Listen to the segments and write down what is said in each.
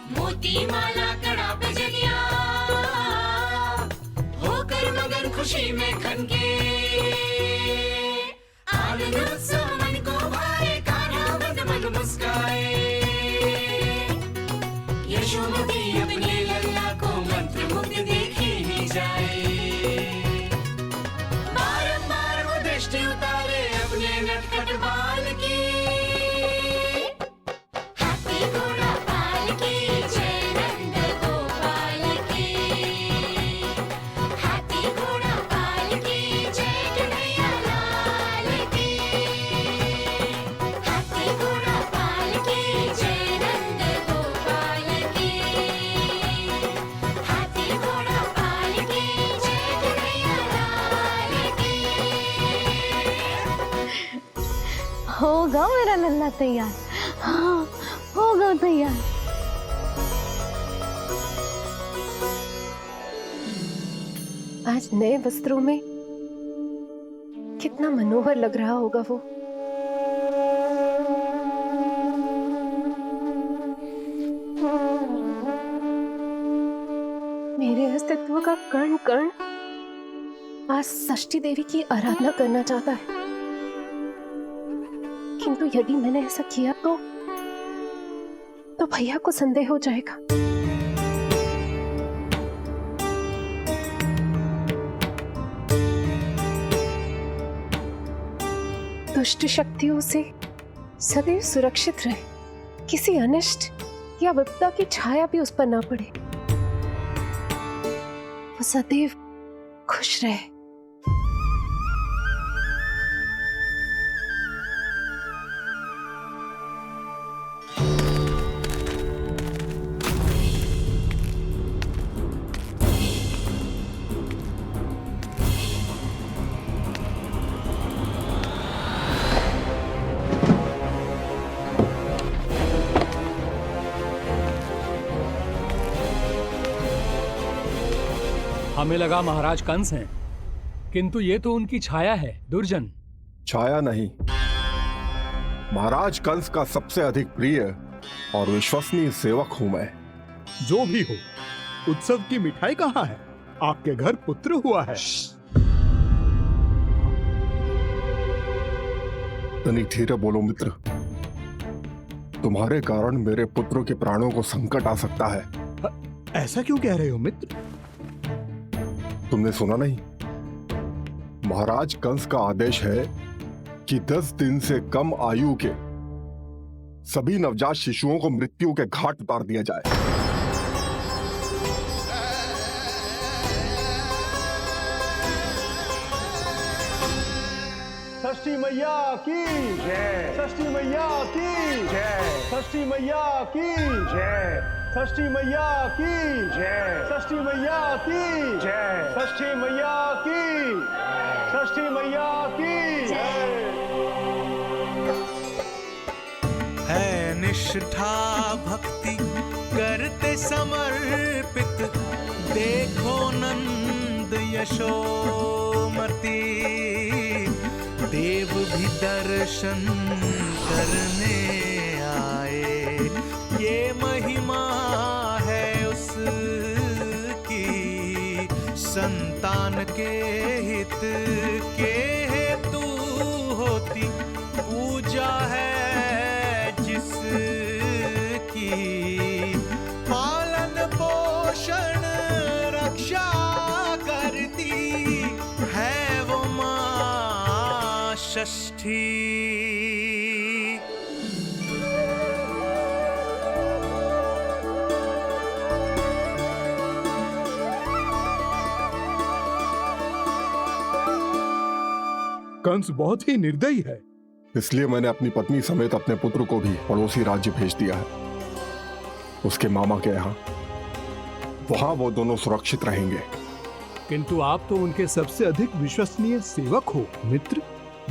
मोती माला कड़ा बजनिया होकर मगन खुशी में खनके आनंद उत्सव मन को भाए कान्हा मन मन मुस्काए यशोमती अपने लल्ला को मंत्र मुग्ध देखी ही जाए बारंबार वो दृष्टि उतारे अपने नटखट बाल की हाथी घोड़ा पाल की जय नंद गोपाल की हाथी घोड़ा पाल की जय कन्हैया लाल की हाथी घोड़ा पाल की जय नंद गोपाल की हाथी घोड़ा पाल की जय कन्हैया लाल की। होगा मेरा लल्ला तैयार। हाँ, होगा तैयार। आज नए वस्त्रों में कितना मनोहर लग रहा होगा वो। मेरे अस्तित्व का कण कण आज षष्ठी देवी की आराधना करना चाहता है, किंतु यदि मैंने ऐसा किया तो भैया को संदेह हो जाएगा। दुष्ट शक्तियों से सदैव सुरक्षित रहे, किसी अनिष्ट या विपदा की छाया भी उस पर ना पड़े, वो सदैव खुश रहे। हमें लगा महाराज कंस हैं, किंतु ये तो उनकी छाया है। दुर्जन छाया नहीं, महाराज कंस का सबसे अधिक प्रिय और विश्वसनीय सेवक हूं मैं। जो भी हो, उत्सव की मिठाई कहाँ है? आपके घर पुत्र हुआ है। तनिक धीरे बोलो मित्र, तुम्हारे कारण मेरे पुत्र के प्राणों को संकट आ सकता है। ऐसा क्यों कह रहे हो मित्र? तुमने सुना नहीं? महाराज कंस का आदेश है कि 10 दिन से कम आयु के सभी नवजात शिशुओं को मृत्यु के घाट उतार दिया जाए। षष्ठी मैया की जय, षष्ठी मैया की जय, षष्ठी मैया की जय, षष्ठी मैया की जय, षष्ठी मैया की जय, षष्ठी मैया की, षष्ठी मैया की जय। है निष्ठा भक्ति करते समर्पित, देखो नंद यशोमती, देव भी दर्शन करने आए। ये महिमा है उसकी, संतान के हित के हेतु होती पूजा है जिसकी, पालन पोषण रक्षा करती है वो मां षष्ठी। कंस बहुत ही निर्दयी है। इसलिए मैंने अपनी पत्नी समेत अपने पुत्र को भी पड़ोसी राज्य भेज दिया है, उसके मामा के यहाँ। वहां वो दोनों सुरक्षित रहेंगे। किंतु आप तो उनके सबसे अधिक विश्वसनीय सेवक हो मित्र।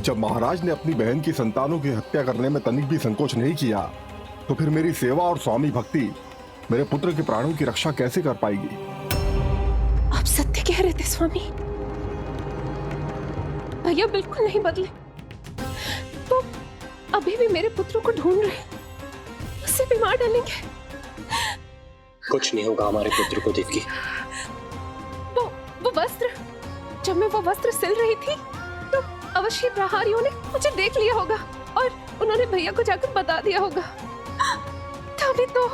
जब महाराज ने अपनी बहन की संतानों की हत्या करने में तनिक भी संकोच नहीं किया, तो फिर मेरी सेवा और स्वामी भक्ति मेरे पुत्र के प्राणों की रक्षा कैसे कर पाएगी? आप सत्य कह रहे थे स्वामी, भैया बिल्कुल नहीं बदले, तो अभी भी मेरे पुत्र को ढूंढ रहे, उससे भी मार डालेंगे। कुछ नहीं होगा हमारे पुत्र को देवकी। वो वस्त्र, जब मैं वो वस्त्र सिल रही थी तो अवश्य प्रहारियों ने मुझे देख लिया होगा और उन्होंने भैया को जाकर बता दिया होगा। तभी तो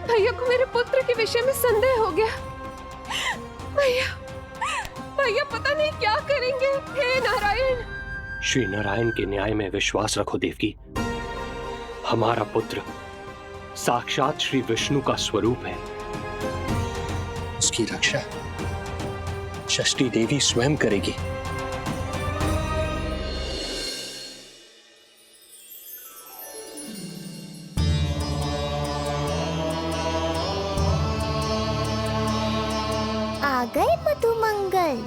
भैया को मेरे पुत्र के विषय में संदेह हो गया। भैया पता नहीं क्या करेंगे। हे नारायण! श्री नारायण के न्याय में विश्वास रखो देवकी। हमारा पुत्र साक्षात श्री विष्णु का स्वरूप है। उसकी रक्षा षष्ठी देवी स्वयं करेगी। आ गए मधुमंगल।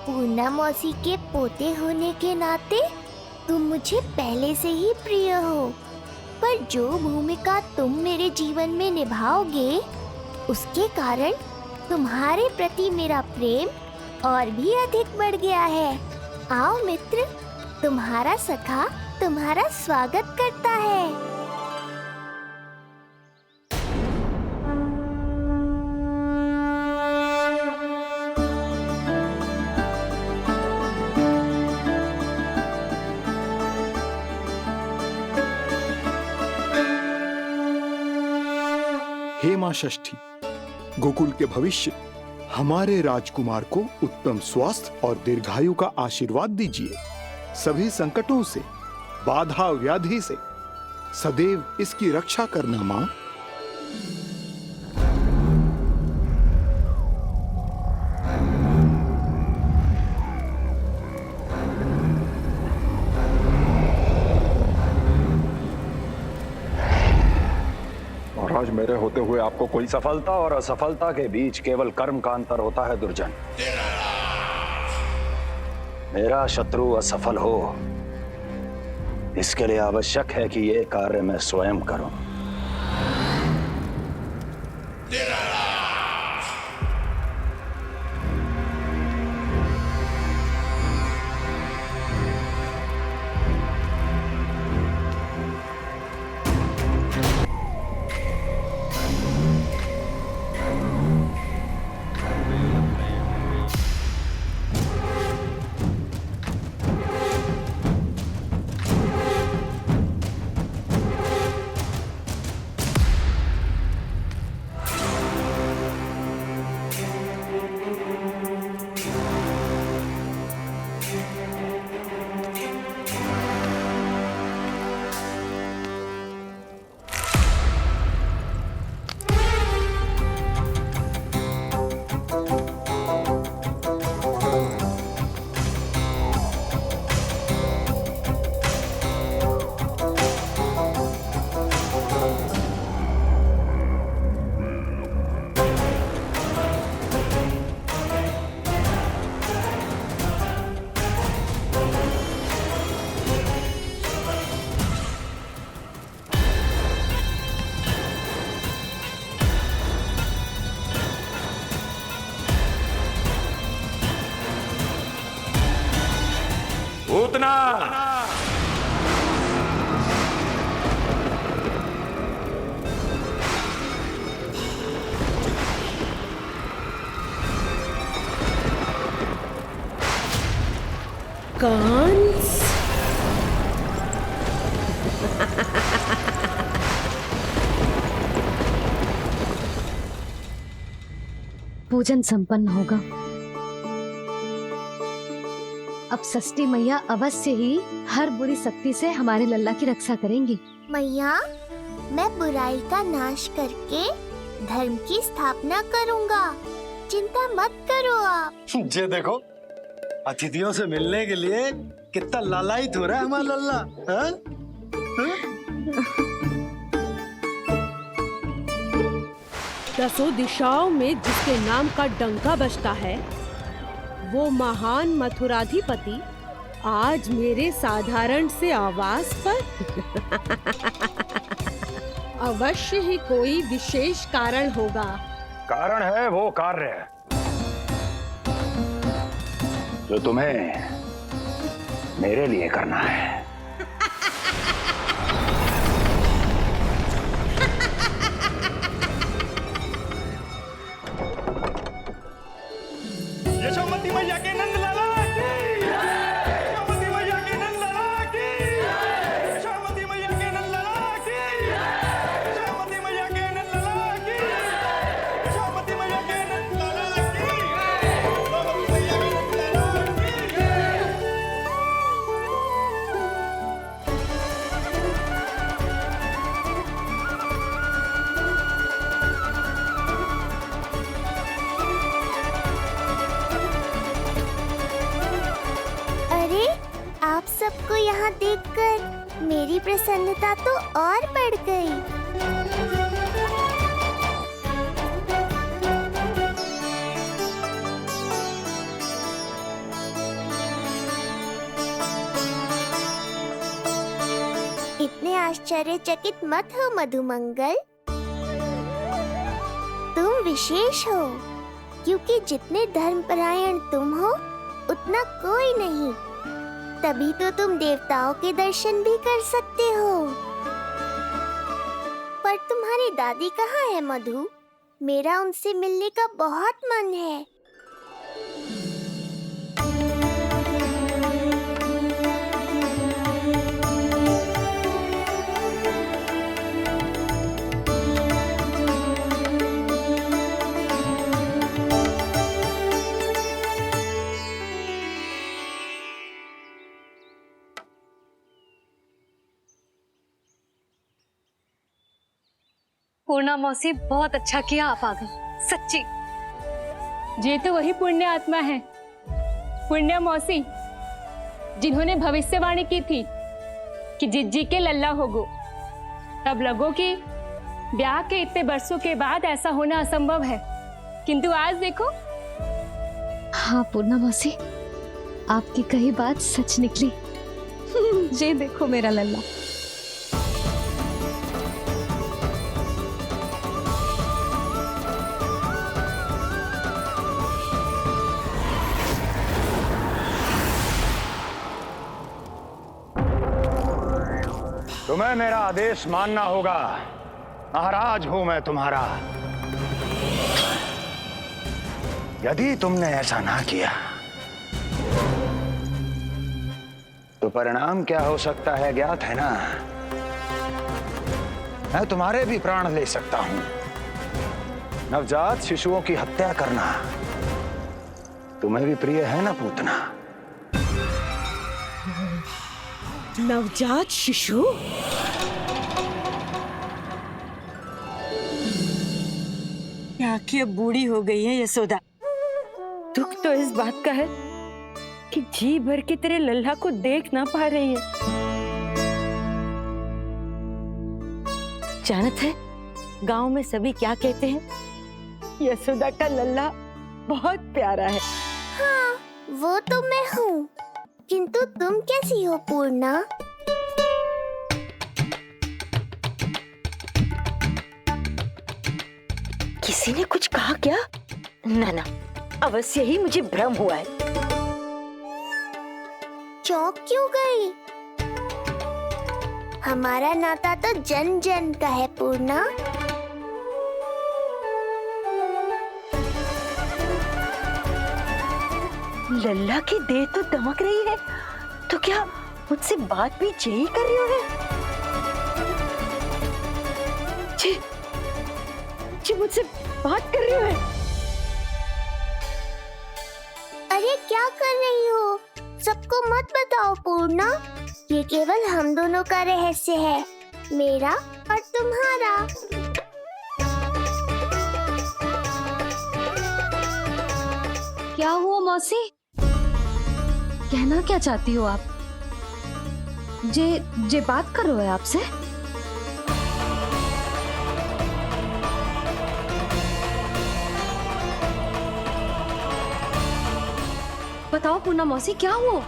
पूर्णा मौसी के पोते होने के नाते तुम मुझे पहले से ही प्रिय हो, पर जो भूमिका तुम मेरे जीवन में निभाओगे उसके कारण तुम्हारे प्रति मेरा प्रेम और भी अधिक बढ़ गया है। आओ मित्र, तुम्हारा सखा तुम्हारा स्वागत करता है। हे मां षष्ठी, गोकुल के भविष्य हमारे राजकुमार को उत्तम स्वास्थ्य और दीर्घायु का आशीर्वाद दीजिए। सभी संकटों से, बाधा व्याधि से सदैव इसकी रक्षा करना मां। महाराज, मेरे होते हुए आपको कोई सफलता और असफलता के बीच केवल कर्म का अंतर होता है दुर्जन। मेरा शत्रु असफल हो, इसके लिए आवश्यक है कि ये कार्य मैं स्वयं करूं। पूतना, कंस, पूजन संपन्न होगा। अब षष्ठी मैया अवश्य ही हर बुरी शक्ति से हमारे लल्ला की रक्षा करेंगी। मैया, मैं बुराई का नाश करके धर्म की स्थापना करूंगा। चिंता मत करो आप। ये देखो, अतिथियों से मिलने के लिए कितना लालायित हो रहा है हमारा लल्ला। हाँ? दसों दिशाओं में जिसके नाम का डंका बजता है, वो महान मथुराधिपति आज मेरे साधारण से आवास पर अवश्य ही कोई विशेष कारण होगा। कारण है वो कार्य जो तुम्हें मेरे लिए करना है। यहाँ देखकर मेरी प्रसन्नता तो और बढ़ गई। इतने आश्चर्यचकित मत हो मधुमंगल। तुम विशेष हो, क्योंकि जितने धर्मपरायण तुम हो उतना कोई नहीं। तभी तो तुम देवताओं के दर्शन भी कर सकते हो। पर तुम्हारी दादी कहाँ है मधु? मेरा उनसे मिलने का बहुत मन है। पूर्णा मौसी, बहुत अच्छा किया आप आ गए, सच्ची। ये तो वही पुण्य आत्मा है, पुण्य मौसी, जिन्होंने भविष्यवाणी की थी कि जिज्जी के लल्ला होगो। तब लगो कि ब्याह के इतने बरसों के बाद ऐसा होना असंभव है, किंतु आज देखो। हाँ पूर्णा मौसी, आपकी कही बात सच निकली। ये देखो मेरा लल्ला। तुम्हें मेरा आदेश मानना होगा। महाराज हूं मैं तुम्हारा। यदि तुमने ऐसा ना किया तो परिणाम क्या हो सकता है ज्ञात है ना? मैं तुम्हारे भी प्राण ले सकता हूं। नवजात शिशुओं की हत्या करना तुम्हें भी प्रिय है ना पूतना? नवजात शिशु? आंखें बूढ़ी हो गई है यशोदा। दुख तो इस बात का है कि जी भर के तेरे लल्ला को देख ना पा रही है। जानत है गांव में सभी क्या कहते हैं? यशोदा का लल्ला बहुत प्यारा है। हाँ, वो तो मैं हूँ, किंतु तुम कैसी हो पूर्णा? किसी ने कुछ कहा क्या? ना ना, अवश्य ही मुझे भ्रम हुआ है। चौंक क्यों गई? हमारा नाता तो जन जन का है पूर्णा। लल्ला की देह तो दमक रही है, तो क्या मुझसे बात भी यही कर रही हो? जी मुझसे बात कर रही हो? अरे क्या कर रही हो? सबको मत बताओ पूर्णा, ये केवल हम दोनों का रहस्य है, मेरा और तुम्हारा। क्या हुआ मौसी? कहना क्या चाहती हो आप? जे बात कर रहे हो आपसे? बताओ पूर्णा मौसी, क्या हुआ?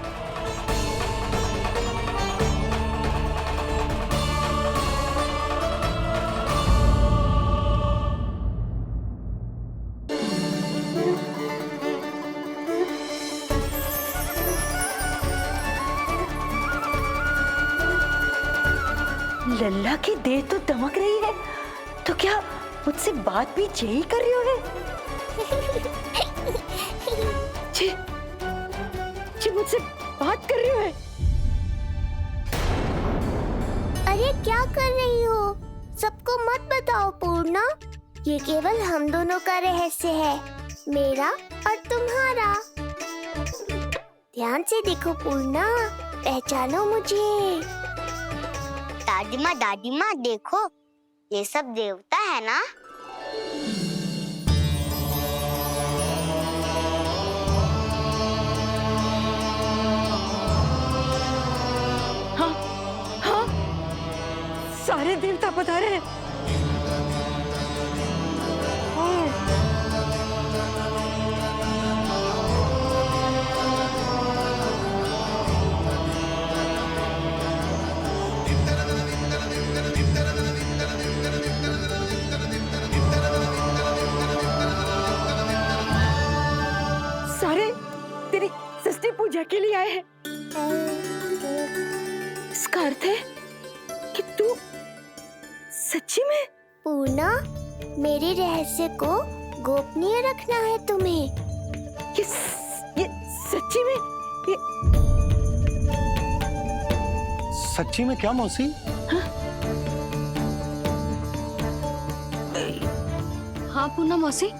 लल्ला की देह तो दमक रही है, तो क्या मुझसे बात भी यही कर रही हो? जी मुझसे बात कर रही हो? अरे क्या कर रही हो? सबको मत बताओ पूर्णा, ये केवल हम दोनों का रहस्य है, मेरा और तुम्हारा। ध्यान से देखो पूर्णा, पहचानो मुझे। दादी माँ देखो, ये सब देवता है ना? पधारे हैं। सारे तेरी षष्ठी पूजा के लिए आए हैं। इसका अर्थ है कि तू सच्ची में। पूर्णा, मेरे रहस्य को गोपनीय रखना है तुम्हें। ये सच्ची में सच्ची में क्या मौसी? हाँ पूनम मौसी,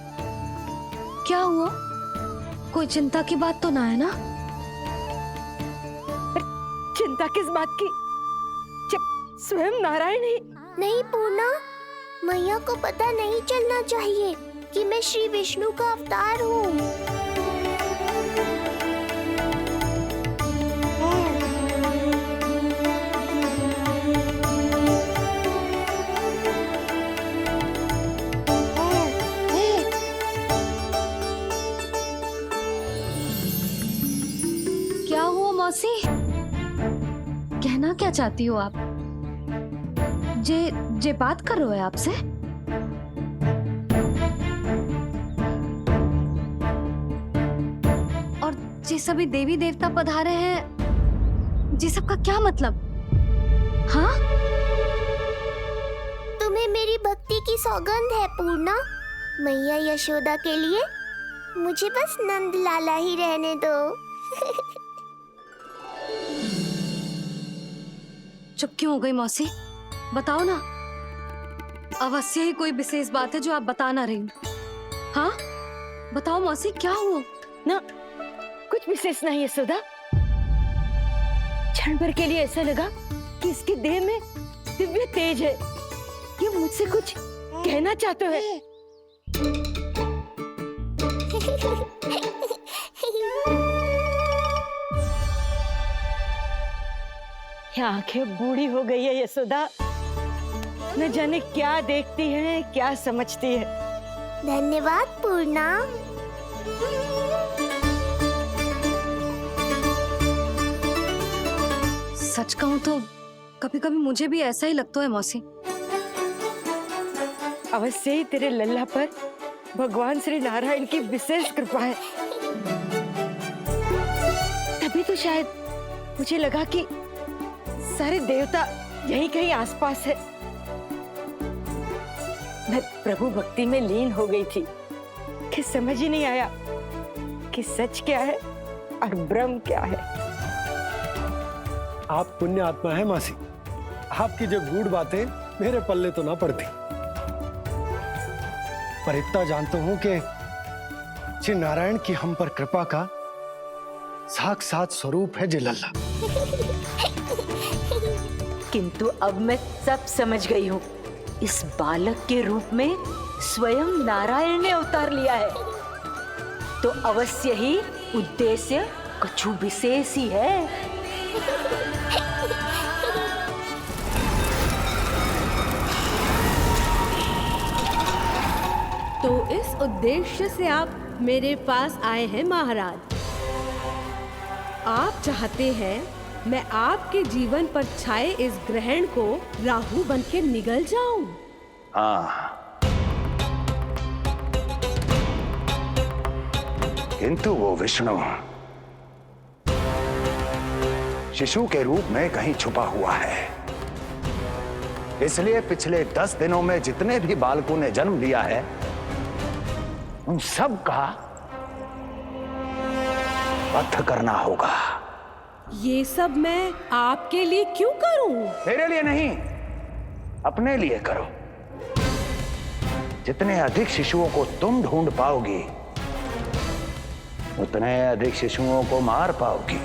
क्या हुआ? कोई चिंता की बात तो ना है ना? चिंता किस बात की, जब स्वयं नारायण ही। नहीं पूर्णा, मैया को पता नहीं चलना चाहिए कि मैं श्री विष्णु का अवतार हूँ। क्या हुआ मौसी? कहना क्या चाहती हो आप? जे बात कर रहे हो आपसे? और जे सभी देवी देवता पधारे हैं, जी सबका क्या मतलब? हाँ? तुम्हें मेरी भक्ति की सौगंध है पूर्णा। मैया यशोदा के लिए मुझे बस नंद लाला ही रहने दो। चुप क्यों हो गई मौसी? बताओ ना। अवश्य ही कोई विशेष बात है जो आप बता ना रही। हाँ बताओ मौसी, क्या हुआ? ना कुछ विशेष नहीं है सुधा। क्षण भर के लिए ऐसा लगा कि इसके देह में दिव्य तेज है। ये मुझसे कुछ कहना चाहते हैं। ये आंखें बूढ़ी हो गई है यशोदा। न जाने क्या देखती है, क्या समझती है। धन्यवाद पूर्णा। सच कहूं तो कभी कभी मुझे भी ऐसा ही लगता है मौसी। अवश्य ही तेरे लल्ला पर भगवान श्री नारायण की विशेष कृपा है। तभी तो शायद मुझे लगा कि सारे देवता यहीं कहीं आसपास है। मैं प्रभु भक्ति में लीन हो गई थी कि समझ ही नहीं आया कि सच क्या है और भ्रम क्या है। आप पुण्य आत्मा है मासी। आपकी जो गूढ़ बातें मेरे पल्ले तो ना पड़ती, पर इतना जानता हूं कि श्री नारायण की हम पर कृपा का साक्षात स्वरूप है जी लल्ला। किंतु अब मैं सब समझ गई हूँ। इस बालक के रूप में स्वयं नारायण ने अवतार लिया है, तो अवश्य ही उद्देश्य कुछ विशेष ही है। तो इस उद्देश्य से आप मेरे पास आए हैं महाराज। आप चाहते हैं मैं आपके जीवन पर छाए इस ग्रहण को राहु बन के निगल जाऊं? हाँ, किंतु वो विष्णु शिशु के रूप में कहीं छुपा हुआ है। इसलिए पिछले 10 दिनों में जितने भी बालकों ने जन्म लिया है, उन सब का वध करना होगा। ये सब मैं आपके लिए क्यों करूं? तेरे लिए नहीं, अपने लिए करो। जितने अधिक शिशुओं को तुम ढूंढ पाओगी, उतने अधिक शिशुओं को मार पाओगी।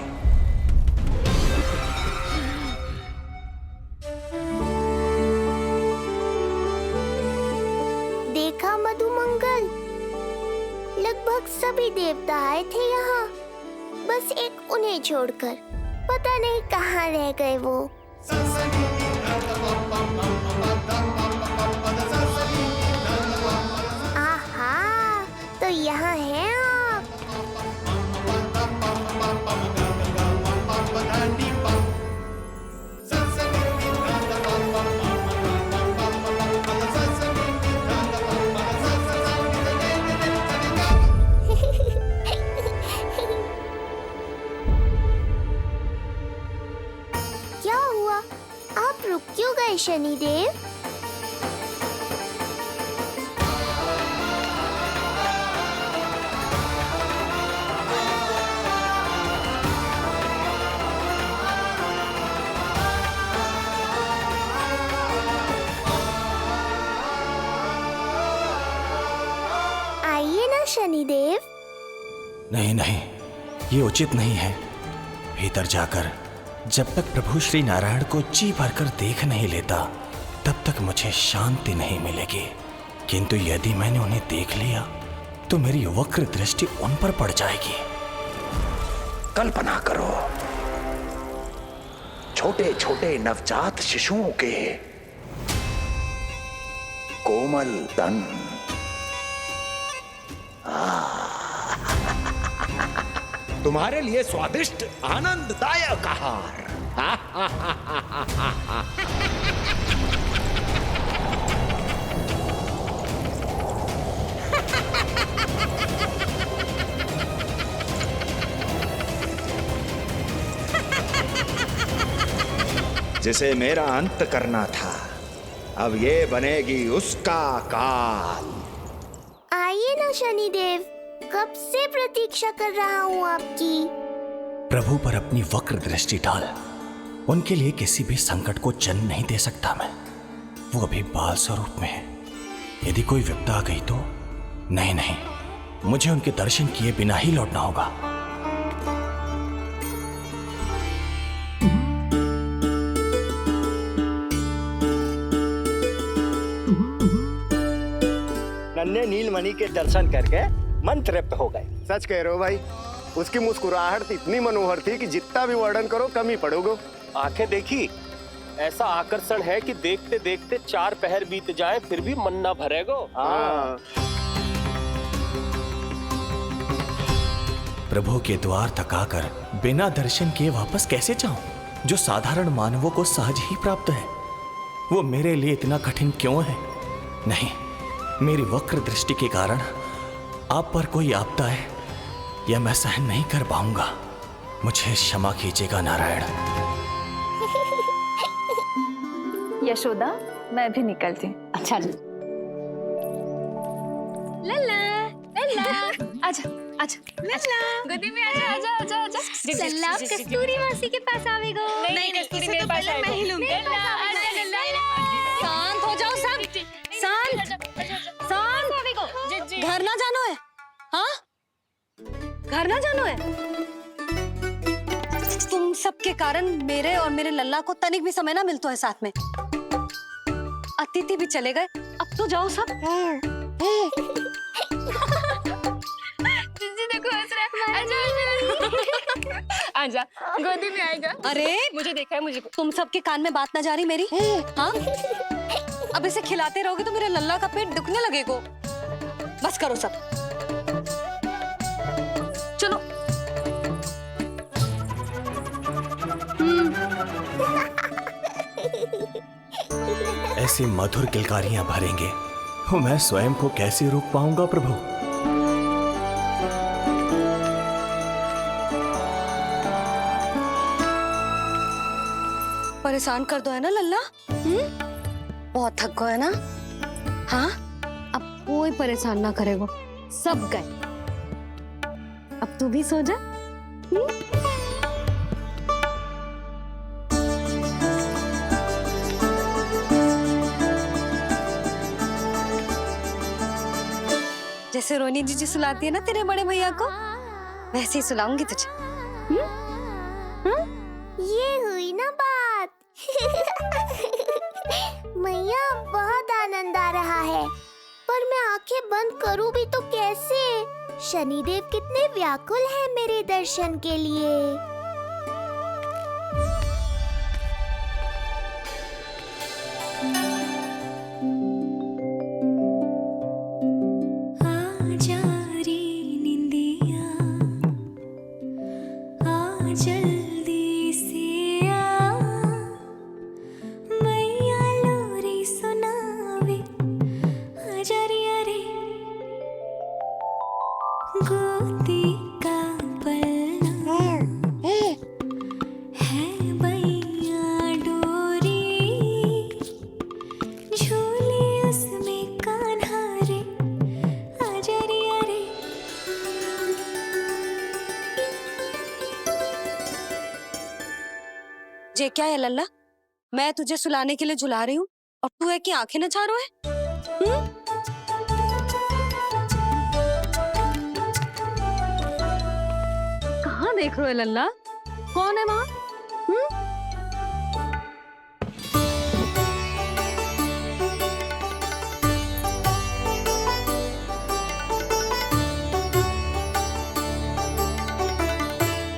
देखा मधुमंगल, लगभग सभी देवता आए थे यहाँ, बस एक उन्हें छोड़कर। पता नहीं कहाँ रह गए वो। शनिदेव। आइए ना शनिदेव। नहीं नहीं, ये उचित नहीं है। भीतर जाकर जब तक प्रभु श्री नारायण को जी भरकर देख नहीं लेता तब तक मुझे शांति नहीं मिलेगी। किंतु यदि मैंने उन्हें देख लिया तो मेरी वक्र दृष्टि उन पर पड़ जाएगी। कल्पना करो, छोटे छोटे नवजात शिशुओं के कोमल तन, तुम्हारे लिए स्वादिष्ट आनंददायक आहार। जिसे मेरा अंत करना था, अब ये बनेगी उसका काल। आइए ना शनिदेव, कब से प्रतीक्षा कर रहा हूँ आपकी। प्रभु पर अपनी वक्र दृष्टि डाल। उनके लिए किसी भी संकट को जन्म नहीं दे सकता मैं। वो अभी बाल स्वरूप में है। यदि कोई विपदा आ गई तो नहीं नहीं, मुझे उनके दर्शन किए बिना ही लौटना होगा। नन्हे नीलमणि के दर्शन करके मन तृप्त हो गए। सच कह रहे हो भाई, उसकी मुस्कुराहट इतनी मनोहर थी कि जितना भी वर्णन करो कम ही पड़ोगे। आंखें देखी, ऐसा आकर्षण है कि देखते देखते 4 पहर बीत जाए फिर भी मन ना भरेगो। हाँ। प्रभु के द्वार तक आकर बिना दर्शन किए वापस कैसे जाऊं, जो साधारण मानवों को सहज ही प्राप्त है। वो मेरे लिए इतना कठिन क्यों है? नहीं, मेरी वक्र दृष्टि के कारण आप पर कोई आपदा है या मैं सहन नहीं कर पाऊंगा। मुझे क्षमा कीजिएगा नारायण। यशोदा, मैं भी निकलती हूँ। अच्छा जी। लल्ला लल्ला, आजा आजा लल्ला, गोदी में आजा आजा आजा आजा। सलाम कस्तूरी मासी के पास आवेगो। नहीं कस्तूरी मेरे पास आएगा। मैं ही लूंगी। शांत हो जाओ सब, शांत शांत। घर ना जानो है? हाँ, घर ना जानो है? तुम सबके कारण मेरे और मेरे लल्ला को तनिक भी समय ना मिलता है साथ में। अतिथि भी चले गए, अब तो जाओ सब। जिज्जी देखो हंस रहा है। आजा आजा, गोदी में आएगा। अरे मुझे देखा है, मुझे। तुम सबके कान में बात ना जा रही मेरी? हाँ, अब इसे खिलाते रहोगे तो मेरे लल्ला का पेट दुखने लगेगा। बस करो सब, चलो। ऐसी मधुर किलकारियां भरेंगे तो मैं स्वयं को कैसे रोक पाऊंगा प्रभु? परेशान कर दो है ना लल्ला? बहुत थक गए ना? हाँ, अब कोई परेशान ना करेगा, सब गए। अब तू भी सो जा। जैसे रोनी जीजी सुलाती है ना तेरे बड़े भैया को, वैसे ही सुलाऊंगी तुझे। ये हुई ना बात। मैया, बहुत आनंद आ रहा है, पर मैं आंखें बंद करूं भी तो कैसे? शनिदेव कितने व्याकुल हैं मेरे दर्शन के लिए। ये क्या है लल्ला? मैं तुझे सुलाने के लिए झुला रही हूँ और तू है कि आंखें नचा रहा है? कहाँ देख रहे हो लल्ला? कौन है वहाँ?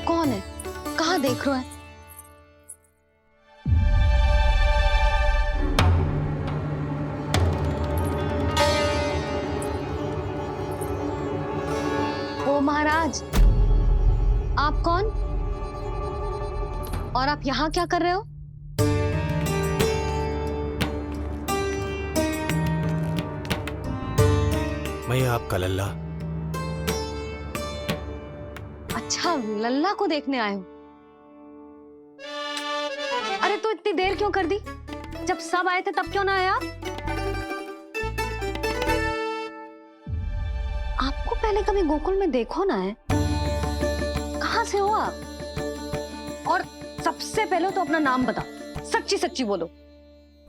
कौन है? कहाँ देख रहे हो? ओ महाराज, आप कौन? और आप यहाँ क्या कर रहे हो? मैं आपका लल्ला। अच्छा, लल्ला को देखने आए हो? अरे तो इतनी देर क्यों कर दी? जब सब आए थे तब क्यों ना आए आप? आपको पहले कभी गोकुल में देखो ना है? कहाँ से हो आप? और सबसे पहले तो अपना नाम बता, सच्ची सच्ची बोलो।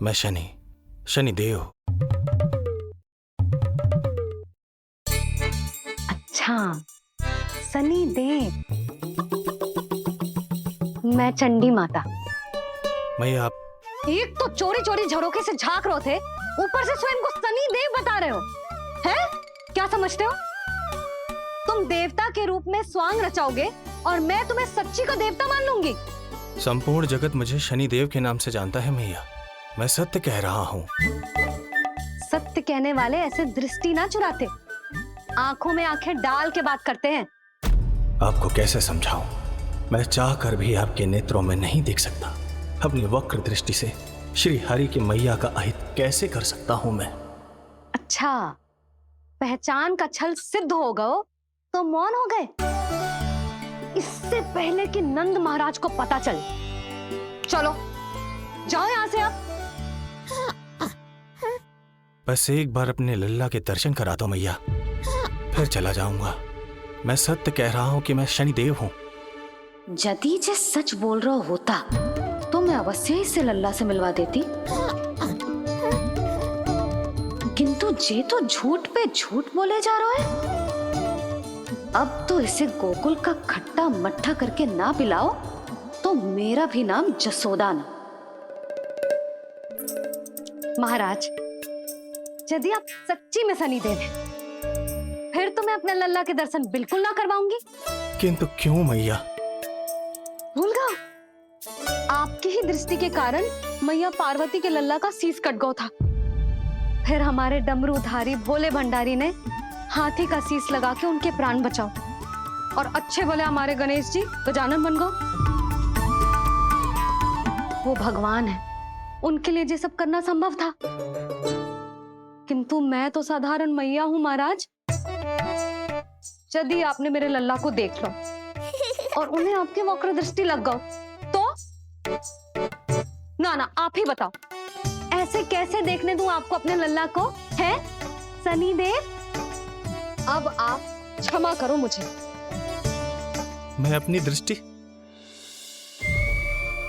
मैं शनिदेव। अच्छा, सनी देव। मैं चंडी माता। मैं आप एक तो चोरी चोरी झरोखे से झांक रहे थे, ऊपर से स्वयं को सनी देव बता रहे हो, हैं? क्या समझते हो? तुम देवता के रूप में स्वांग रचाओगे और मैं तुम्हें सच्ची का देवता मान लूंगी? संपूर्ण जगत मुझे शनिदेव के नाम से जानता है मैया। मैं सत्य कह रहा हूँ। सत्य कहने वाले ऐसे दृष्टि ना चुराते, आंखों में आंखें डाल के बात करते हैं। आपको कैसे समझाऊं? मैं चाह कर भी आपके नेत्रों में नहीं देख सकता। अपनी वक्र दृष्टि से श्री हरि की मैया का अहित कैसे कर सकता हूं मैं? अच्छा, पहचान का छल सिद्ध हो गया तो मौन हो गए? इससे पहले कि नंद महाराज को पता चले। चलो जाओ यहां से आप। बस एक बार अपने लल्ला के दर्शन करा दो मैया, फिर चला जाऊंगा। मैं सत्य कह रहा हूं कि मैं शनिदेव हूं। यदि जे सच बोल रहा होता तो मैं अवश्य इसे लल्ला से मिलवा देती, किंतु जे तो झूठ पे झूठ बोले जा रहा है। अब तो इसे गोकुल का खट्टा मट्ठा करके ना पिलाओ तो मेरा भी नाम जसोदा ना। महाराज, यदि आप सच्ची में सनीदेव हैं, फिर तो मैं अपने लल्ला के दर्शन बिल्कुल ना करवाऊंगी। किंतु क्यों मैया? भूल गया, आपकी ही दृष्टि के कारण मैया पार्वती के लल्ला का शीश कट गया था। फिर हमारे डमरूधारी भोले भंडारी ने हाथी का शीश लगा के उनके प्राण बचाओ, और अच्छे भले हमारे गणेश जी गजानन बन गए। वो भगवान है, उनके लिए ये सब करना संभव था, किंतु मैं तो साधारण मैया हूं महाराज। यदि आपने मेरे लल्ला को देख लो और उन्हें आपकी वक्र दृष्टि लग गई तो? ना आप ही बताओ, ऐसे कैसे देखने दूं आपको अपने लल्ला को? है सनीदेव, अब आप क्षमा करो मुझे। मैं अपनी दृष्टि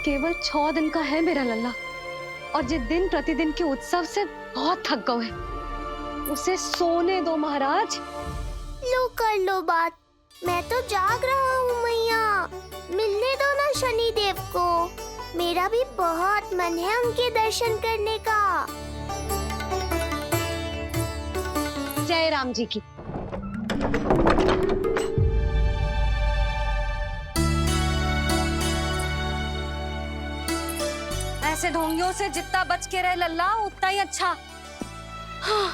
केवल 6 दिन का है मेरा लल्ला, और जिस दिन प्रतिदिन के उत्सव से बहुत थक गए हैं, उसे सोने दो महाराज। लो कर लो बात, मैं तो जाग रहा हूँ मैया। मिलने दो ना शनिदेव को, मेरा भी बहुत मन है उनके दर्शन करने का। जय राम जी की। ऐसे ढोंगियों से जितना बच के रहे लल्ला उतना ही अच्छा। हाँ,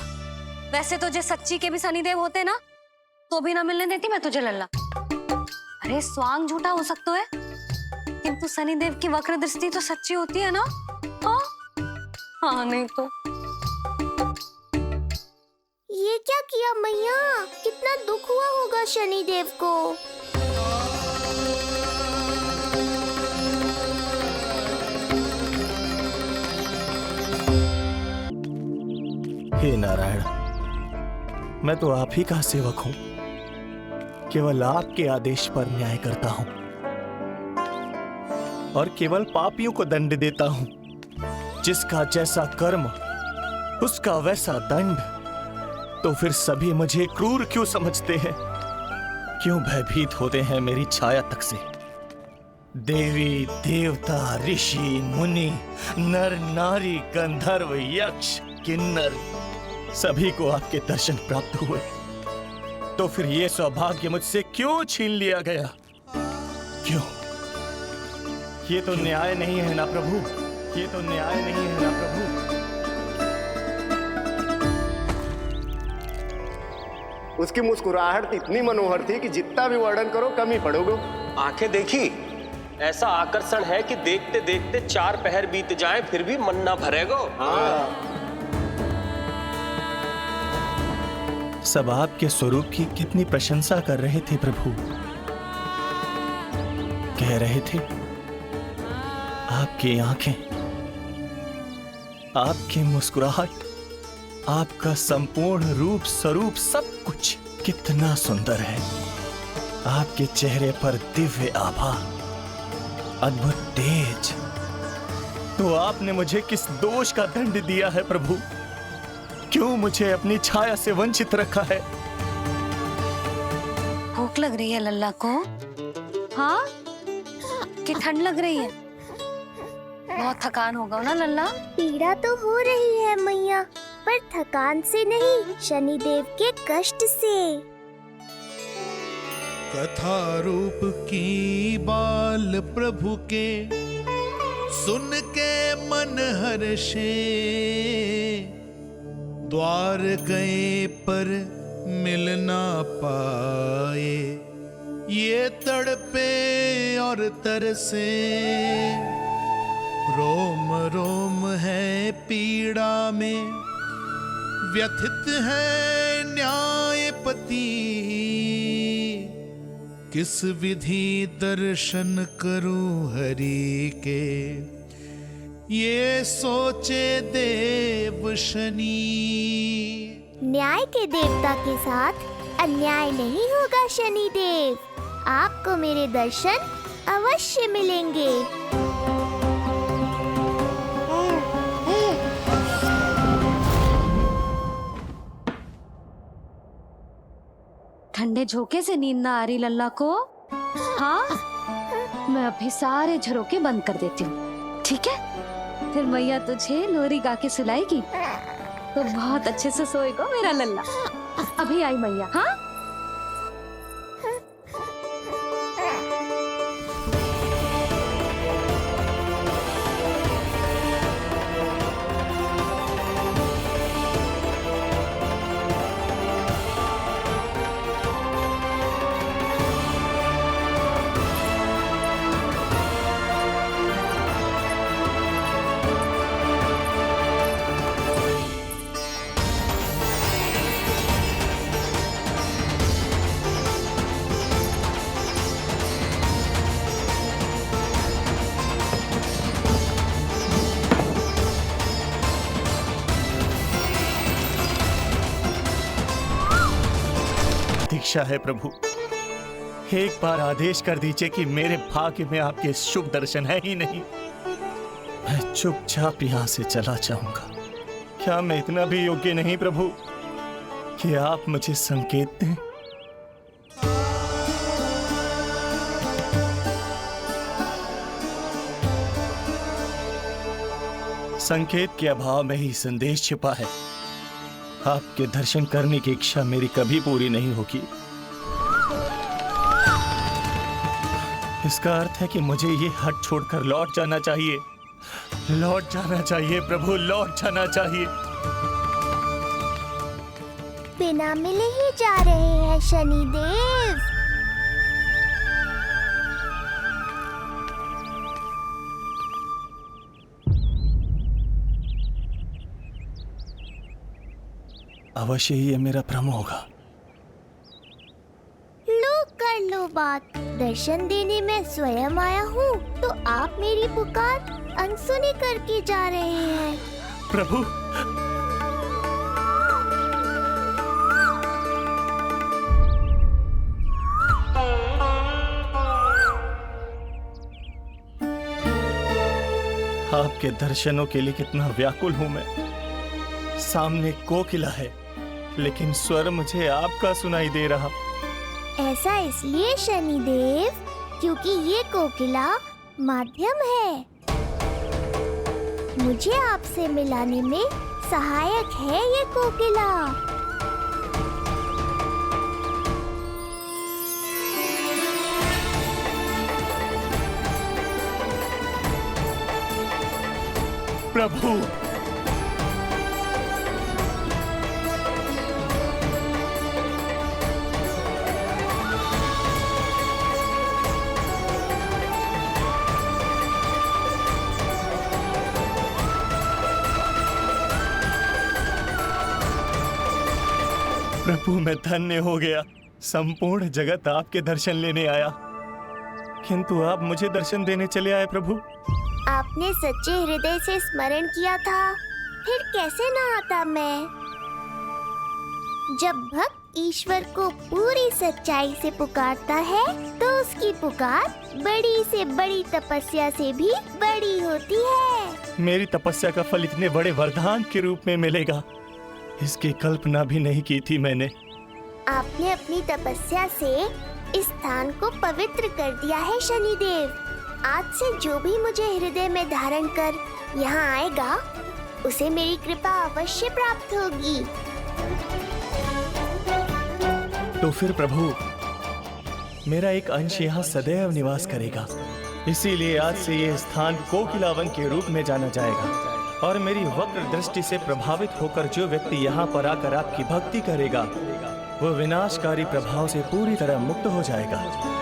वैसे तो जे सच्ची के भी शनिदेव होते ना तो भी ना मिलने देती मैं तुझे लल्ला। अरे स्वांग झूठा हो सकता है, किंतु शनिदेव की वक्र दृष्टि तो सच्ची होती है ना? हाँ नहीं तो। ये क्या किया मैया? कितना दुख हुआ होगा शनिदेव को। हे नारायण, मैं तो आप ही का सेवक हूं, केवल आपके आदेश पर न्याय करता हूं। और केवल पापियों को दंड देता हूं। जिसका जैसा कर्म उसका वैसा दंड। तो फिर सभी मुझे क्रूर क्यों समझते हैं? क्यों भयभीत होते हैं मेरी छाया तक से? देवी देवता ऋषि मुनि नर नारी गंधर्व यक्ष किन्नर सभी को आपके दर्शन प्राप्त हुए। तो फिर ये सौभाग्य मुझसे क्यों छीन लिया गया? क्यों? ये तो न्याय नहीं है ना प्रभु, ये तो न्याय नहीं है ना प्रभु। उसकी मुस्कुराहट इतनी मनोहर थी कि जितना भी वर्णन करो कम ही पड़ोगे। आंखें देखी, ऐसा आकर्षण है कि देखते देखते 4 पहर बीत जाएं फिर भी मन ना भरेगो। सब आपके स्वरूप की कितनी प्रशंसा कर रहे थे प्रभु। कह रहे थे आपकी आंखें, आपकी मुस्कुराहट, आपका संपूर्ण रूप स्वरूप सब कुछ कितना सुंदर है। आपके चेहरे पर दिव्य आभा, अद्भुत तेज। तो आपने मुझे किस दोष का दंड दिया है प्रभु? क्यों मुझे अपनी छाया से वंचित रखा है? भूख लग रही है लल्ला को? हाँ, कि ठंड लग रही है? बहुत थकान होगा ना लल्ला? पीड़ा तो हो रही है मैया, पर थकान से नहीं, शनिदेव के कष्ट से। कथा रूप की बाल प्रभु के सुन के मन हर्षे। द्वार गए पर मिल ना पाए, ये तड़पे और तरसे। रोम रोम है पीड़ा में, व्यथित है न्यायपति। किस विधि दर्शन करूं हरि के, ये सोचे देव शनि। न्याय के देवता के साथ अन्याय नहीं होगा शनिदेव। आपको मेरे दर्शन अवश्य मिलेंगे। ठंडे झोंके से नींद ना आ रही लल्ला को? हाँ, मैं अभी सारे झरोके बंद कर देती हूँ, ठीक है? फिर मैया तुझे लोरी गा के सुलाएगी तो बहुत अच्छे से सोएगा मेरा लल्ला। अभी आई मैया। हाँ, दीक्षा है प्रभु, एक बार आदेश कर दीजिए कि मेरे भाग्य में आपके शुभ दर्शन है ही नहीं। मैं चुपचाप यहाँ से चला जाऊंगा। क्या मैं इतना भी योग्य नहीं प्रभु कि आप मुझे संकेत दें? संकेत के अभाव में ही संदेश छिपा है। आपके दर्शन करने की इच्छा मेरी कभी पूरी नहीं होगी। इसका अर्थ है कि मुझे ये हट छोड़कर लौट जाना चाहिए। लौट जाना चाहिए प्रभु, लौट जाना चाहिए। बिना मिले ही जा रहे हैं शनिदेव। अवश्य ही ये मेरा भ्रम होगा। लो कर लो बात। दर्शन देने मैं स्वयं आया हूँ तो आप मेरी पुकार अनसुनी करके जा रहे हैं। प्रभु, आपके दर्शनों के लिए कितना व्याकुल हूं मैं। सामने कोकिला है, लेकिन स्वर मुझे आपका सुनाई दे रहा। ऐसा इसलिए शनिदेव क्योंकि ये कोकिला माध्यम है, मुझे आपसे मिलाने में सहायक है ये कोकिला। प्रभु, प्रभु मैं धन्य हो गया। संपूर्ण जगत आपके दर्शन लेने आया, किंतु आप मुझे दर्शन देने चले आए प्रभु। आपने सच्चे हृदय से स्मरण किया था, फिर कैसे न आता मैं। जब भक्त ईश्वर को पूरी सच्चाई से पुकारता है तो उसकी पुकार बड़ी से बड़ी तपस्या से भी बड़ी होती है। मेरी तपस्या का फल इतने बड़े वरदान के रूप में मिलेगा, इसकी कल्पना भी नहीं की थी मैंने। आपने अपनी तपस्या से इस स्थान को पवित्र कर दिया है शनिदेव। आज से जो भी मुझे हृदय में धारण कर यहाँ आएगा, उसे मेरी कृपा अवश्य प्राप्त होगी। तो फिर प्रभु, मेरा एक अंश यहाँ सदैव निवास करेगा, इसीलिए आज से ये स्थान कोकिलावन के रूप में जाना जाएगा। और मेरी वक्र दृष्टि से प्रभावित होकर जो व्यक्ति यहाँ पर आकर आपकी भक्ति करेगा, वो विनाशकारी प्रभाव से पूरी तरह मुक्त हो जाएगा।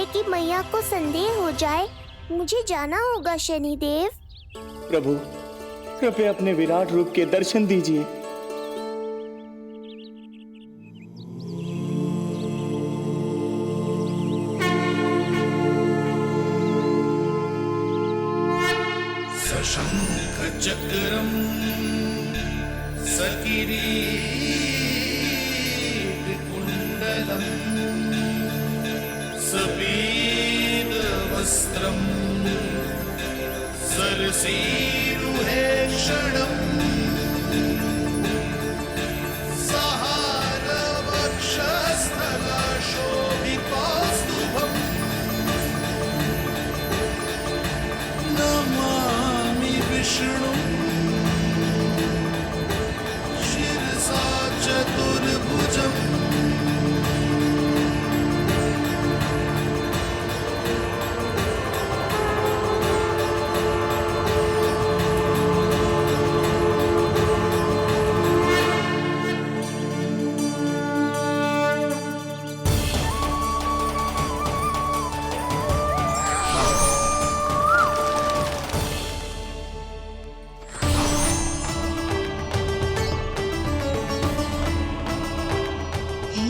कि मैया को संदेह हो जाए, मुझे जाना होगा शनिदेव। प्रभु, कृपया अपने विराट रूप के दर्शन दीजिए। सशंख चक्रम सकिरीट कुंडलम सबीद वस्त्रम सरसीरुहेक्षणम सहार वक्षस्थलशोभितौस्तुभम नमामि विष्णुं शिरसा चतुर्भुजम्।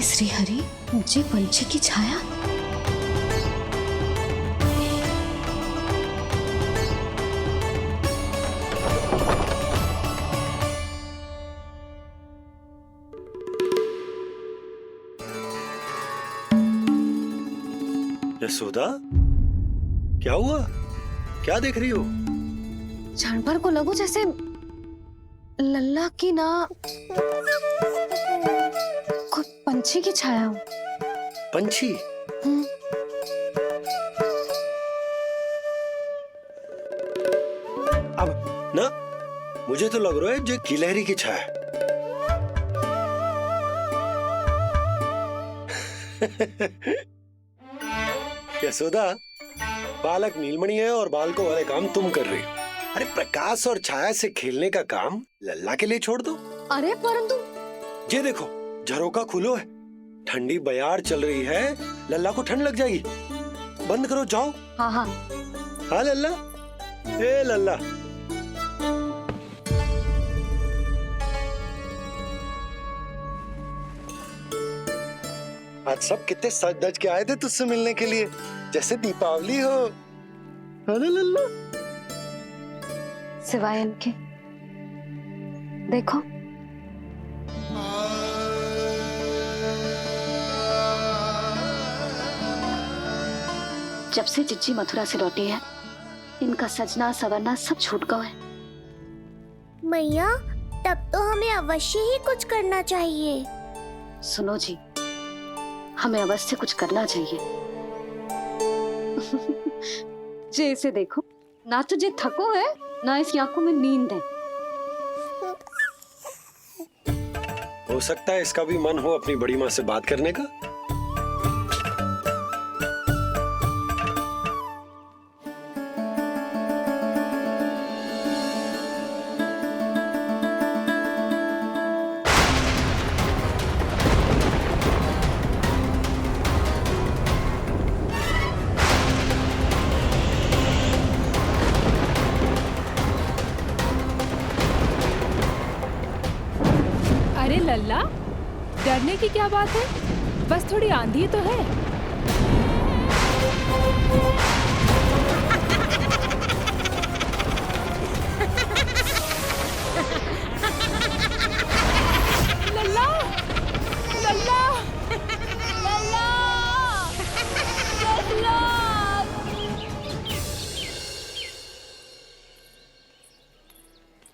श्री हरि, मुझे पंछी की छाया। यशोदा, क्या हुआ? क्या देख रही हो? जानवर को लगो जैसे लल्ला की ना पंछी की छाया हो। पंछी? अब ना मुझे तो लग रहा है जो गिलहरी की छाया। यशोदा, बालक नीलमणि है और बालकों वाले काम तुम कर रही हो। अरे प्रकाश और छाया से खेलने का काम लल्ला के लिए छोड़ दो। अरे परंतु ये देखो, झरोका खुलो है, ठंडी बयार चल रही है, लल्ला को ठंड लग जाएगी। बंद करो, जाओ। हाँ हाँ हाँ लल्ला, ए लल्ला। आज सब कितने सज धज के आए थे तुझसे मिलने के लिए, जैसे दीपावली हो। अरे लल्ला। सिवाय इनके देखो, जब से जिज्जी मथुरा से लौटी है, इनका सजना सवरना सब छूट गया है। मैया, तब तो हमें अवश्य ही कुछ करना चाहिए। सुनो जी, हमें अवश्य कुछ करना चाहिए। जे इसे देखो, ना तो जे थको है, ना इसकी आंखों में नींद है। हो सकता है इसका भी मन हो अपनी बड़ी माँ से बात करने का। अरे लल्ला, डरने की क्या बात है? बस थोड़ी आंधी तो है। लल्ला, लल्ला, लल्ला, लल्ला।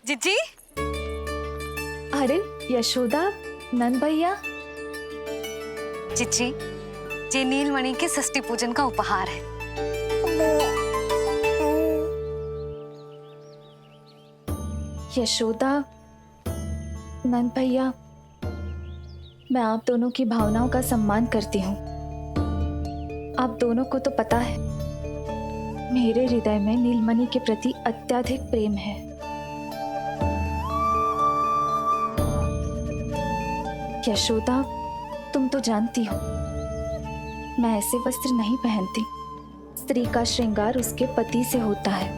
जिज्जी। अरे यशोदा, नंद भैया। जिज्जी, ये नीलमणि के षष्ठी पूजन का उपहार है। यशोदा, नंद भैया, मैं आप दोनों की भावनाओं का सम्मान करती हूँ। आप दोनों को तो पता है, मेरे हृदय में नीलमणि के प्रति अत्यधिक प्रेम है। यशोदा, तुम तो जानती हो, मैं ऐसे वस्त्र नहीं पहनती। स्त्री का श्रृंगार उसके पति से होता है,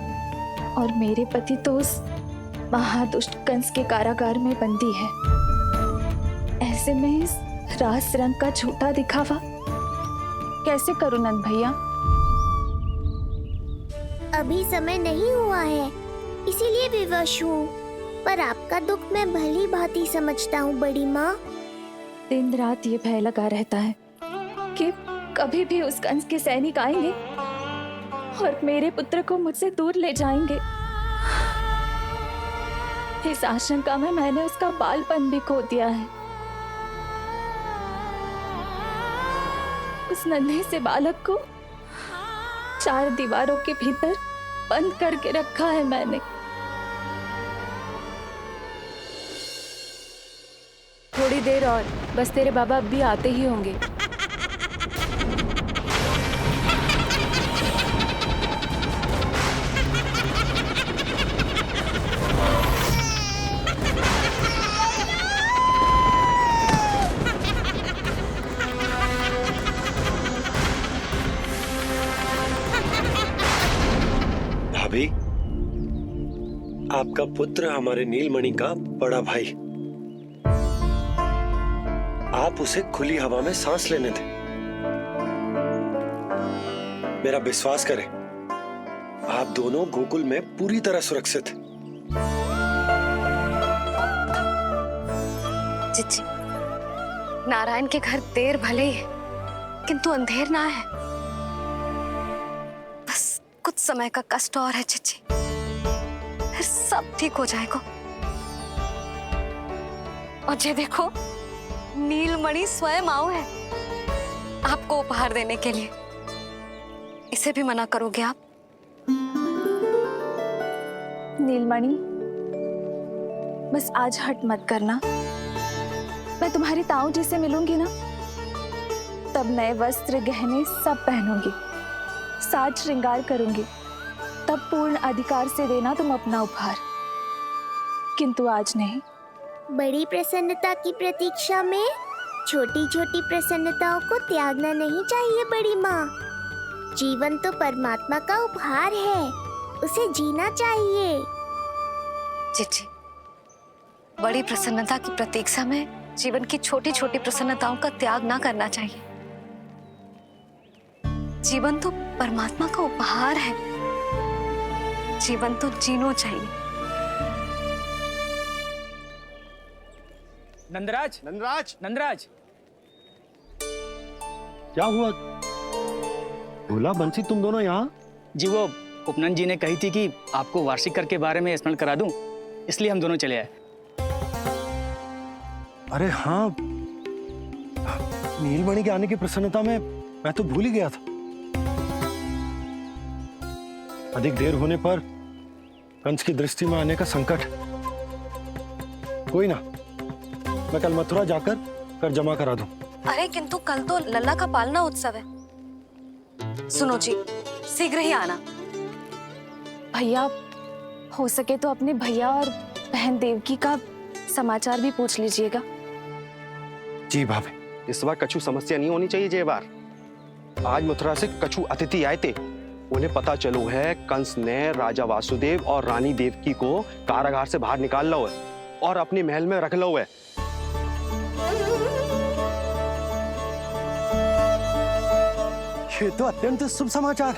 और मेरे पति तो उस महादुष्ट कंस के कारागार में बंदी है। ऐसे में इस रास रंग का झूठा दिखावा कैसे करूं नंद भैया? अभी समय नहीं हुआ है, इसीलिए विवश हूँ। पर आपका दुख मैं भली भांति समझता हूँ बड़ी माँ। दिन रात ये भय लगा रहता है कि कभी भी उस कंस के सैनिक आएंगे और मेरे पुत्र को मुझसे दूर ले जाएंगे। इस आशंका में मैंने उसका बालपन भी खो दिया है। उस नन्हे से बालक को 4 दीवारों के भीतर बंद करके रखा है मैंने। थोड़ी देर और, बस तेरे बाबा अब भी आते ही होंगे। भाभी, आपका पुत्र हमारे नीलमणि का बड़ा भाई। आप उसे खुली हवा में सांस लेने दें। मेरा विश्वास करें, आप दोनों गोकुल में पूरी तरह सुरक्षित हैं। जिज्जी, नारायण के घर देर भले ही है, किंतु अंधेर ना है। बस कुछ समय का कष्ट और है जिज्जी, फिर सब ठीक हो जाएगा। और ये देखो, नीलमणि स्वयं आओ है आपको उपहार देने के लिए। इसे भी मना करोगे आप? नीलमणि, बस आज हट मत करना। मैं तुम्हारी ताऊ जी से मिलूंगी ना, तब नए वस्त्र गहने सब पहनूंगी, साज श्रृंगार करूंगी। तब पूर्ण अधिकार से देना तुम अपना उपहार, किंतु आज नहीं। बड़ी प्रसन्नता की प्रतीक्षा में छोटी छोटी प्रसन्नताओं को त्यागना नहीं चाहिए बड़ी माँ। जीवन तो परमात्मा का उपहार है, उसे जीना चाहिए। जिज्जी, बड़ी प्रसन्नता की प्रतीक्षा में जीवन की छोटी छोटी प्रसन्नताओं का त्याग ना करना चाहिए। जीवन तो परमात्मा का उपहार है, जीवन तो जीना चाहिए। नंदराज, नंदराज, नंदराज, क्या हुआ? भोला, बंसी, तुम दोनों यहाँ? जी वो उपनंद जी ने कही थी कि आपको वार्षिक कर के बारे में स्मरण करा दूं, इसलिए हम दोनों चले आए। अरे हाँ, नीलमणि के आने की प्रसन्नता में मैं तो भूल ही गया था। अधिक देर होने पर कंस की दृष्टि में आने का संकट। कोई ना, मैं कल मथुरा जाकर कर जमा करा दूं। अरे किंतु कल तो लल्ला का पालना उत्सव है। सुनो जी, शीघ्र ही आना। भैया, हो सके तो अपने भैया और बहन देवकी का समाचार भी पूछ लीजिएगा। जी भाभी। इस बार कछु समस्या नहीं होनी चाहिए। ये बार आज मथुरा से कछु अतिथि आए थे, उन्हें पता चलो है कंस ने राजा वासुदेव और रानी देवकी को कारागार से बाहर निकाल लो है और अपने महल में रख लो है। ये तो अत्यंत शुभ समाचार।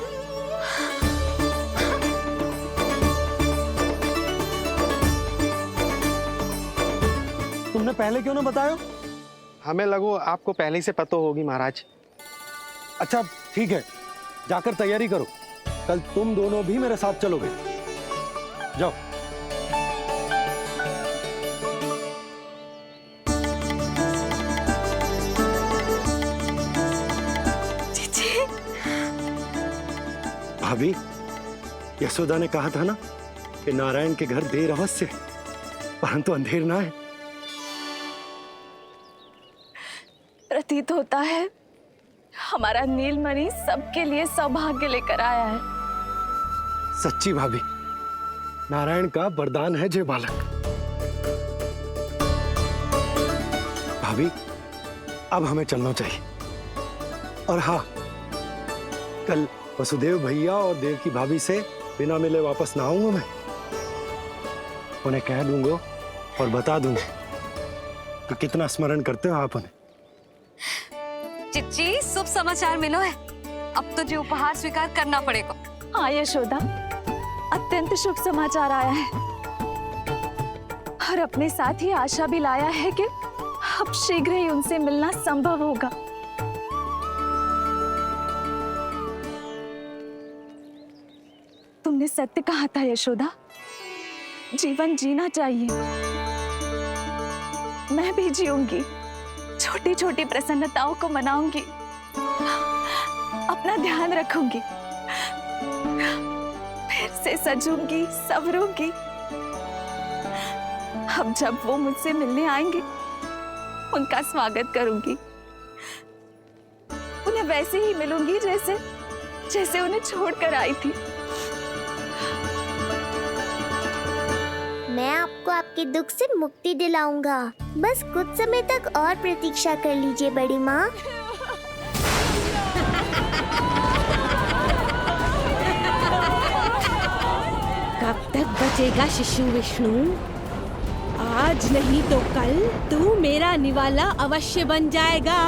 तुमने पहले क्यों ना बताया? हमें लगो आपको पहले से पता होगी महाराज। अच्छा ठीक है, जाकर तैयारी करो, कल तुम दोनों भी मेरे साथ चलोगे। जाओ। भाभी, यशोदा ने कहा था ना कि नारायण के घर देर अवश्य है, परंतु अंधेर ना है। प्रतीत होता है हमारा नीलमणि सबके लिए सौभाग्य लेकर आया है। सच्ची भाभी, नारायण का वरदान है जे बालक। भाभी, अब हमें चलना चाहिए। और हाँ, कल वसुदेव भैया और देवकी भाभी से बिना मिले वापस ना आऊंगा मैं। उन्हें कह दूंगा और बता दूंगा कि कितना स्मरण करते हो आप उन्हें। चिच्ची, शुभ समाचार मिलो है। अब तो जो उपहार स्वीकार करना पड़ेगा। हाँ यशोदा, अत्यंत शुभ समाचार आया है और अपने साथ ही आशा भी लाया है कि अब शीघ्र ही उनसे मिलना संभव होगा। तुमने सत्य कहा था यशोदा, जीवन जीना चाहिए। मैं भी जीऊंगी, छोटी छोटी प्रसन्नताओं को मनाऊंगी, अपना ध्यान रखूंगी, फिर से सजूंगी, संवरूंगी। अब जब वो मुझसे मिलने आएंगे, उनका स्वागत करूंगी। उन्हें वैसे ही मिलूंगी जैसे जैसे उन्हें छोड़कर आई थी। मैं आपको आपके दुख से मुक्ति दिलाऊंगा। बस कुछ समय तक और प्रतीक्षा कर लीजिए बड़ी माँ। कब तक बचेगा शिशु विष्णु? आज नहीं तो कल तू मेरा निवाला अवश्य बन जाएगा।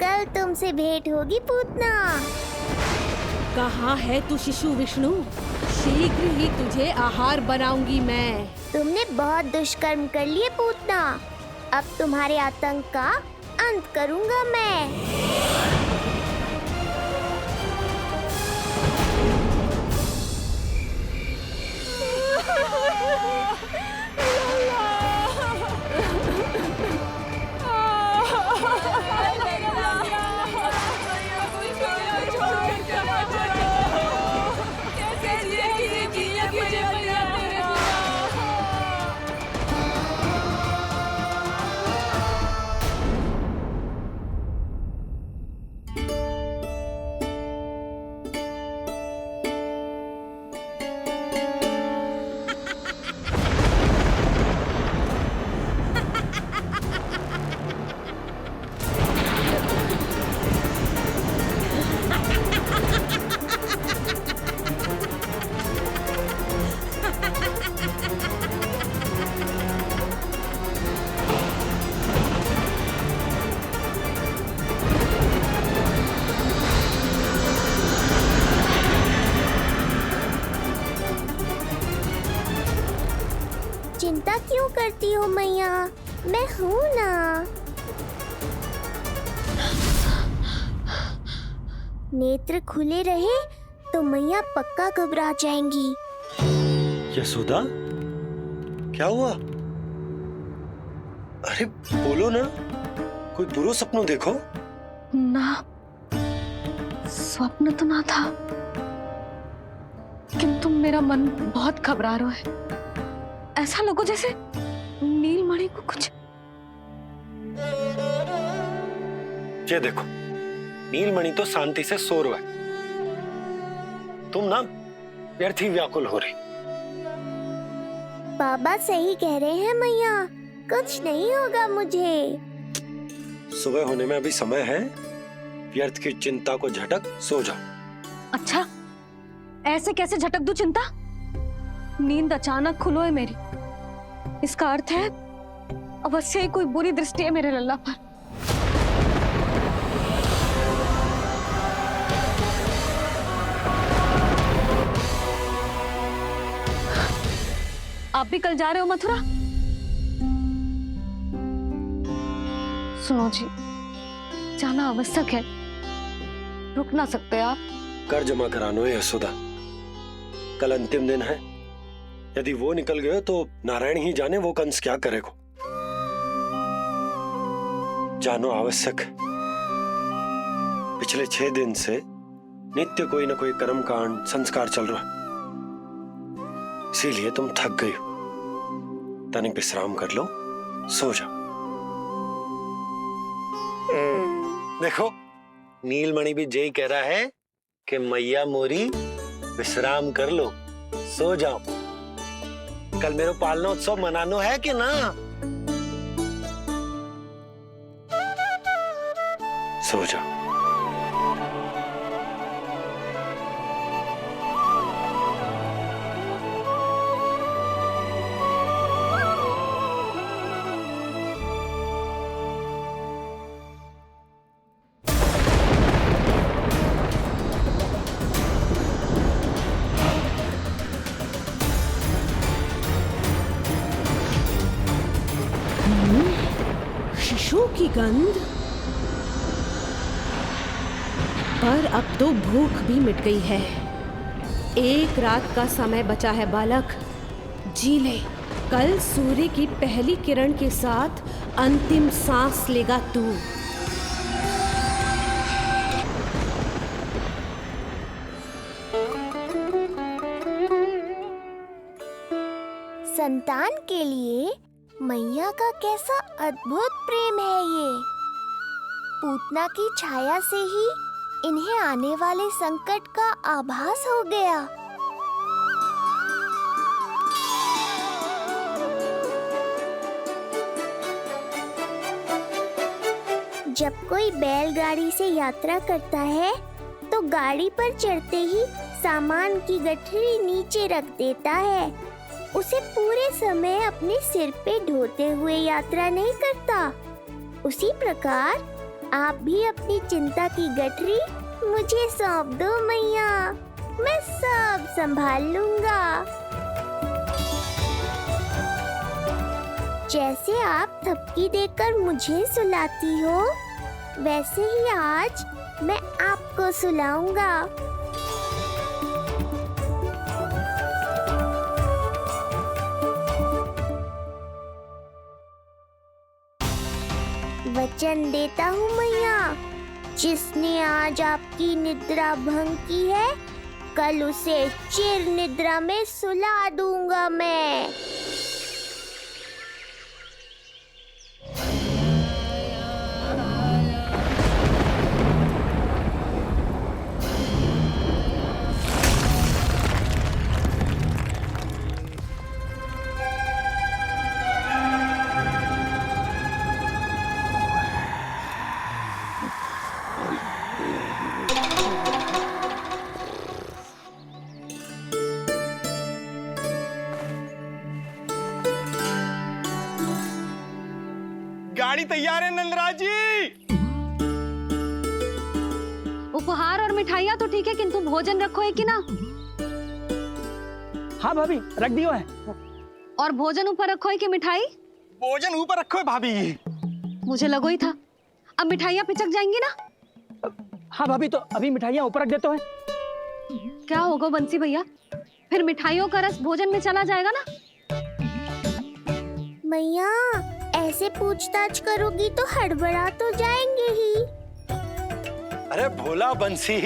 कल तुमसे भेंट होगी पूतना। कहाँ है तू शिशु विष्णु? शीघ्र ही तुझे आहार बनाऊंगी मैं। तुमने बहुत दुष्कर्म कर लिए पूतना, अब तुम्हारे आतंक का अंत करूंगा मैं। चिंता क्यों करती हो मैया, मैं हूँ ना। नेत्र खुले रहे तो मैया पक्का घबरा जाएंगी। यशोदा, क्या हुआ? अरे बोलो ना, कोई बुरा सपना देखो। ना, स्वप्न तो ना था, किंतु मेरा मन बहुत घबरा रहा है। ऐसा लगो जैसे नीलमणि को कुछ। ये देखो, नीलमणि तो शांति से सो रहा है, तुम ना व्यर्थ ही व्याकुल हो रही। बाबा सही कह रहे हैं मैया, कुछ नहीं होगा मुझे। सुबह होने में अभी समय है, व्यर्थ की चिंता को झटक सो जाओ। अच्छा, ऐसे कैसे झटक दूं चिंता? नींद अचानक खुलो है मेरी, इसका अर्थ है अवश्य ही कोई बुरी दृष्टि है मेरे लल्ला पर। आप भी कल जा रहे हो मथुरा? सुनो जी, जाना आवश्यक है, रुक ना सकते आप। कर जमा करानो है यशोदा, कल अंतिम दिन है। यदि वो निकल गए तो नारायण ही जाने वो कंस क्या करेगा। जानो आवश्यक। पिछले 6 दिन से नित्य कोई ना कोई कर्म कांड संस्कार चल रहा, इसीलिए तुम थक गई हो। तनिक विश्राम कर लो, सो जाओ। देखो, नीलमणि भी जय कह रहा है कि मैया मोरी विश्राम कर लो, सो जाओ। कल मेरा पालना उत्सव मनानो है कि ना? सो जाओ। शिशु की गंध, पर अब तो भूख भी मिट गई है। एक रात का समय बचा है बालक, जी ले। कल सूर्य की पहली किरण के साथ अंतिम सांस लेगा तू। संतान के लिए मैया का कैसा अद्भुत प्रेम है ये। पूतना की छाया से ही इन्हें आने वाले संकट का आभास हो गया। जब कोई बैलगाड़ी से यात्रा करता है तो गाड़ी पर चढ़ते ही सामान की गठरी नीचे रख देता है, उसे पूरे समय अपने सिर पे ढोते हुए यात्रा नहीं करता। उसी प्रकार आप भी अपनी चिंता की गठरी मुझे सौंप दो मैया, मैं सब संभाल लूंगा। जैसे आप थपकी देकर मुझे सुलाती हो, वैसे ही आज मैं आपको सुलाऊंगा। वचन देता हूँ मैया, जिसने आज आपकी निद्रा भंग की है, कल उसे चिर निद्रा में सुला दूंगा मैं। गाड़ी तैयार है नंदराज जी। उपहार और मिठाइयाँ तो ठीक है, किंतु भोजन रखो है कि ना? हाँ भाभी, रख दियो है। और भोजन ऊपर रखो है कि मिठाई? भोजन ऊपर रखो है भाभी। मुझे लगो ही था, अब मिठाइयाँ पिचक जाएंगी ना। हाँ भाभी, तो अभी मिठाइयाँ ऊपर रख देते हैं। क्या होगा बंसी भैया, फिर मिठाइयों का रस भोजन में चला जाएगा ना। मैया ऐसे पूछताछ करोगी तो हड़बड़ा तो जाएंगे ही। अरे भोला बंसी,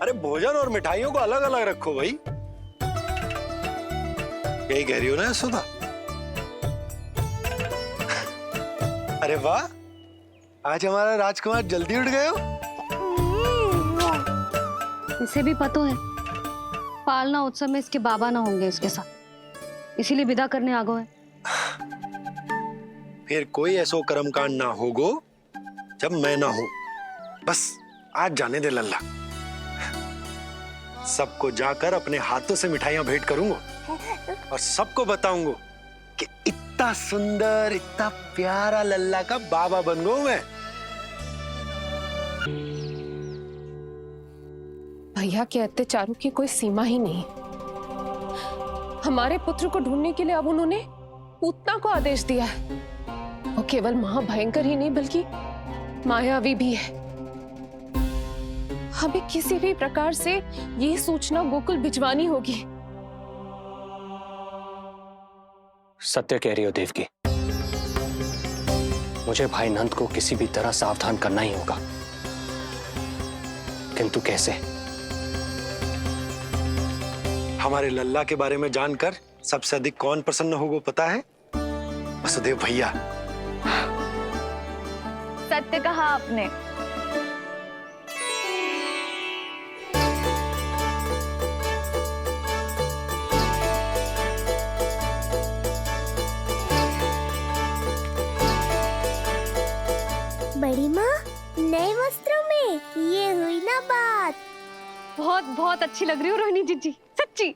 अरे भोजन और मिठाइयों को अलग अलग रखो भाई। यही कह रही हो ना सुधा? अरे वाह, आज हमारा राजकुमार जल्दी उठ गए हो। इसे भी पता है पालना उत्सव में इसके बाबा ना होंगे इसके साथ, इसीलिए विदा करने आ गए। फिर कोई ऐसो कर्मकांड ना होगो जब मैं ना हूं। बस आज जाने दे लल्ला, सबको जाकर अपने हाथों से मिठाइयां भेंट करूंगा और सबको बताऊंगा कि इतना सुंदर, इतना प्यारा लल्ला का बाबा बन गया मैं। भैया के अत्याचारों की कोई सीमा ही नहीं। हमारे पुत्र को ढूंढने के लिए अब उन्होंने पूतना को आदेश दिया है। वो केवल महाभयंकर ही नहीं बल्कि मायावी भी है। हमें किसी भी प्रकार से ये सूचना गोकुल भिजवानी होगी। सत्य कह रही हो देवकी, मुझे भाई नंद को किसी भी तरह सावधान करना ही होगा, किंतु कैसे? हमारे लल्ला के बारे में जानकर सबसे अधिक कौन प्रसन्न होगा पता है? वसुदेव भैया। सत्य कहा आपने। बड़ी माँ, नए वस्त्रों में ये हुई ना बात। बहुत बहुत अच्छी लग रही हो रोहिणी जीजी, सच्ची।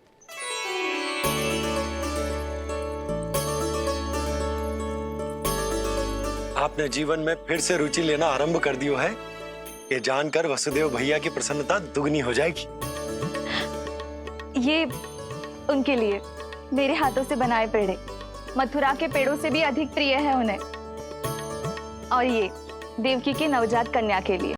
आपने जीवन में फिर से रुचि लेना आरंभ कर दियो है, ये जानकर वसुदेव भैया की प्रसन्नता दुगनी हो जाएगी। ये उनके लिए मेरे हाथों से बनाए पेड़े मथुरा के पेड़ों से भी अधिक प्रिय है उन्हें, और ये देवकी के नवजात कन्या के लिए।